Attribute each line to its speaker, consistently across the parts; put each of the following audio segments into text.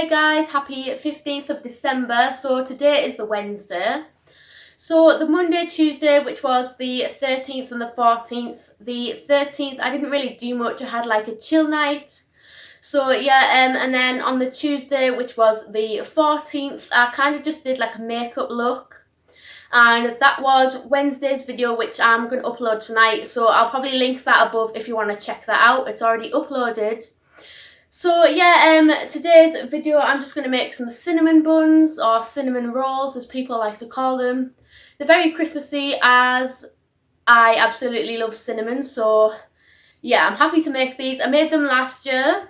Speaker 1: Hey guys, happy 15th of December. So today is the Wednesday. So the Monday, Tuesday, which was the 13th and the 14th. The 13th, I didn't really do much. I had like a chill night. So yeah, and then on the Tuesday, which was the 14th, I kind of just did like a makeup look. And that was Wednesday's video, which I'm going to upload tonight. So I'll probably link that above if you want to check that out. It's already uploaded. So yeah, today's video I'm just going to make some cinnamon buns, or cinnamon rolls as people like to call them. They're very Christmassy as I absolutely love cinnamon, so yeah, I'm happy to make these. I made them last year,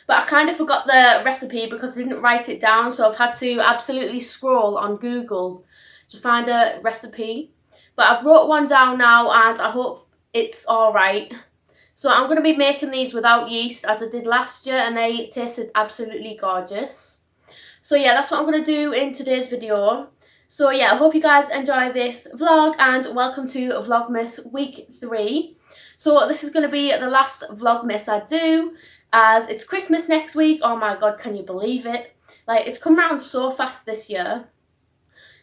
Speaker 1: but I kind of forgot the recipe because I didn't write it down, so I've had to absolutely scroll on Google to find a recipe. But I've wrote one down now and I hope it's alright. So I'm going to be making these without yeast as I did last year, and they tasted absolutely gorgeous. So yeah, that's what I'm going to do in today's video. So yeah, I hope you guys enjoy this vlog and welcome to Vlogmas week 3. So this is going to be the last Vlogmas I do as it's Christmas next week. Oh my god, can you believe it? Like, it's come around so fast this year.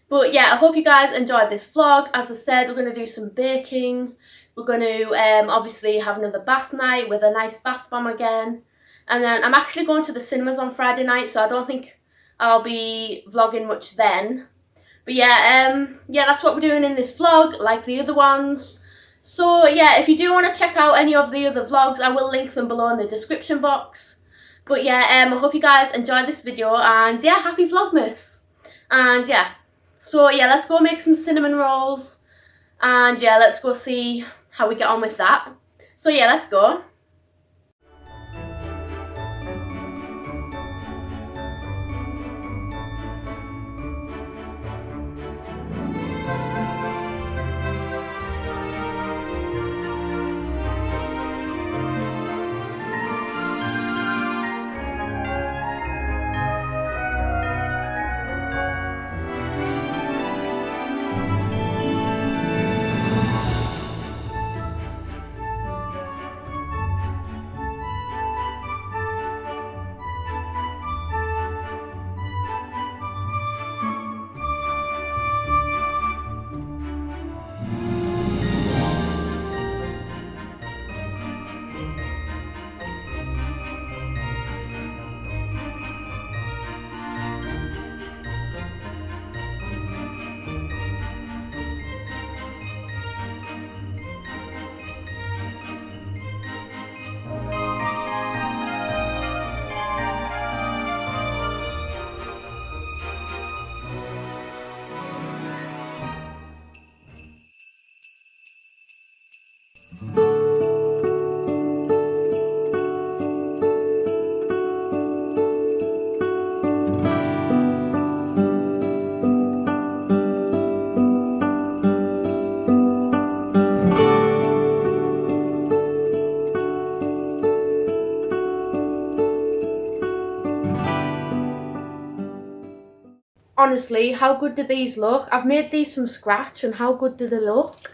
Speaker 1: But yeah, I hope you guys enjoyed this vlog. As I said, we're going to do some baking. We're going to obviously have another bath night with a nice bath bomb again. And then I'm actually going to the cinemas on Friday night, so I don't think I'll be vlogging much then. But yeah, that's what we're doing in this vlog, like the other ones. So yeah, if you do want to check out any of the other vlogs, I will link them below in the description box. But yeah, I hope you guys enjoyed this video, and yeah, happy Vlogmas. And yeah, so yeah, let's go make some cinnamon rolls. And yeah, let's go see how we get on with that. So yeah, let's go. Honestly, how good do these look? I've made these from scratch, and how good do they look?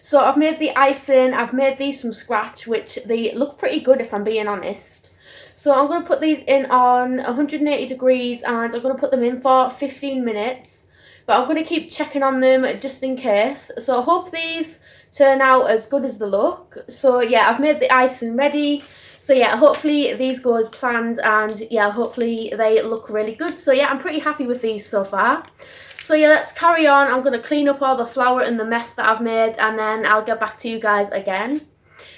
Speaker 1: So I've made the icing, I've made these from scratch, which they look pretty good if I'm being honest. So I'm going to put these in on 180 degrees and I'm going to put them in for 15 minutes. But I'm going to keep checking on them just in case. So I hope these turn out as good as they look. So yeah, I've made the icing ready. So yeah, hopefully these go as planned, and yeah, hopefully they look really good. So yeah, I'm pretty happy with these so far. So yeah, let's carry on. I'm going to clean up all the flour and the mess that I've made, and then I'll get back to you guys again.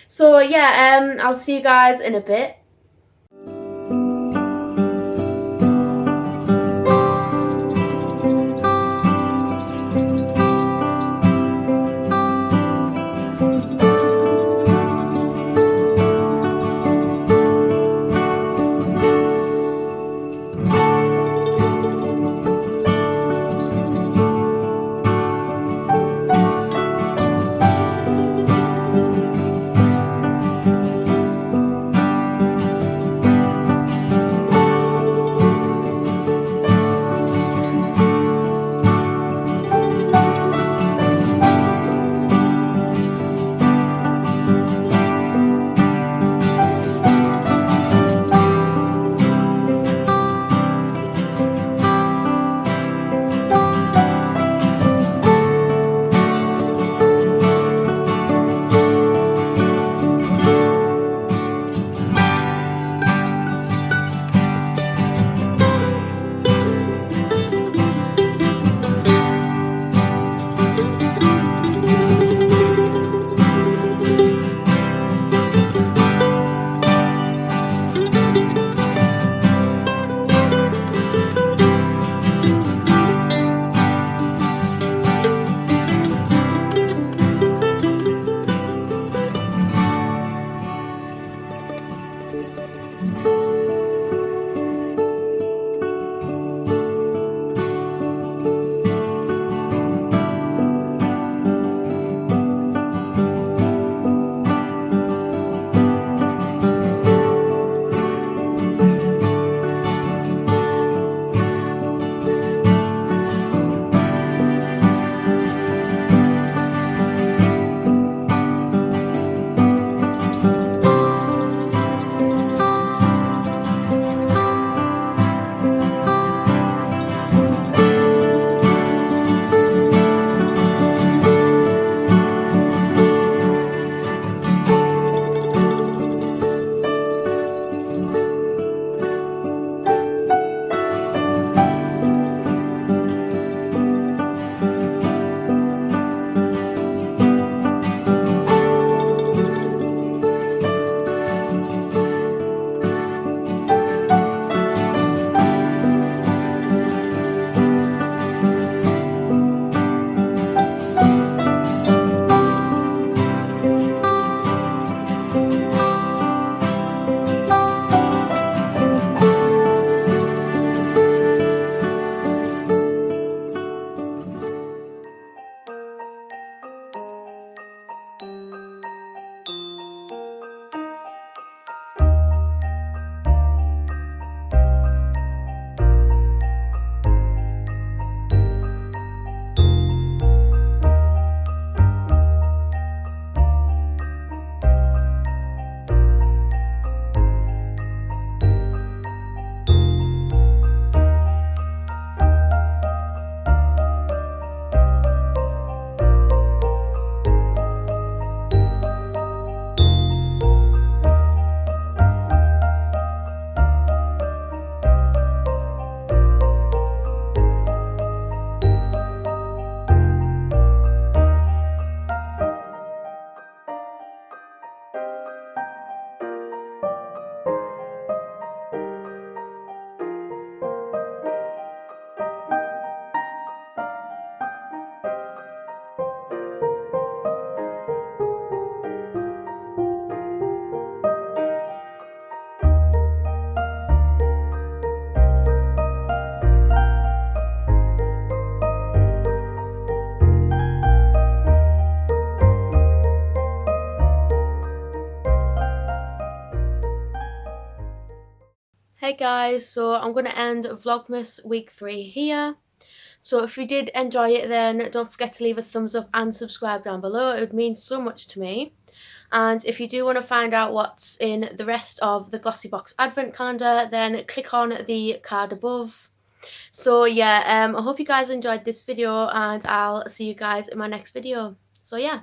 Speaker 1: So yeah, I'll see you guys in a bit. Hey guys, so I'm going to end Vlogmas week 3 here. So if you did enjoy it, then don't forget to leave a thumbs up and subscribe down below. It would mean so much to me. And if you do want to find out what's in the rest of the Glossy Box Advent Calendar, then click on the card above. So yeah, I hope you guys enjoyed this video, and I'll see you guys in my next video. So yeah.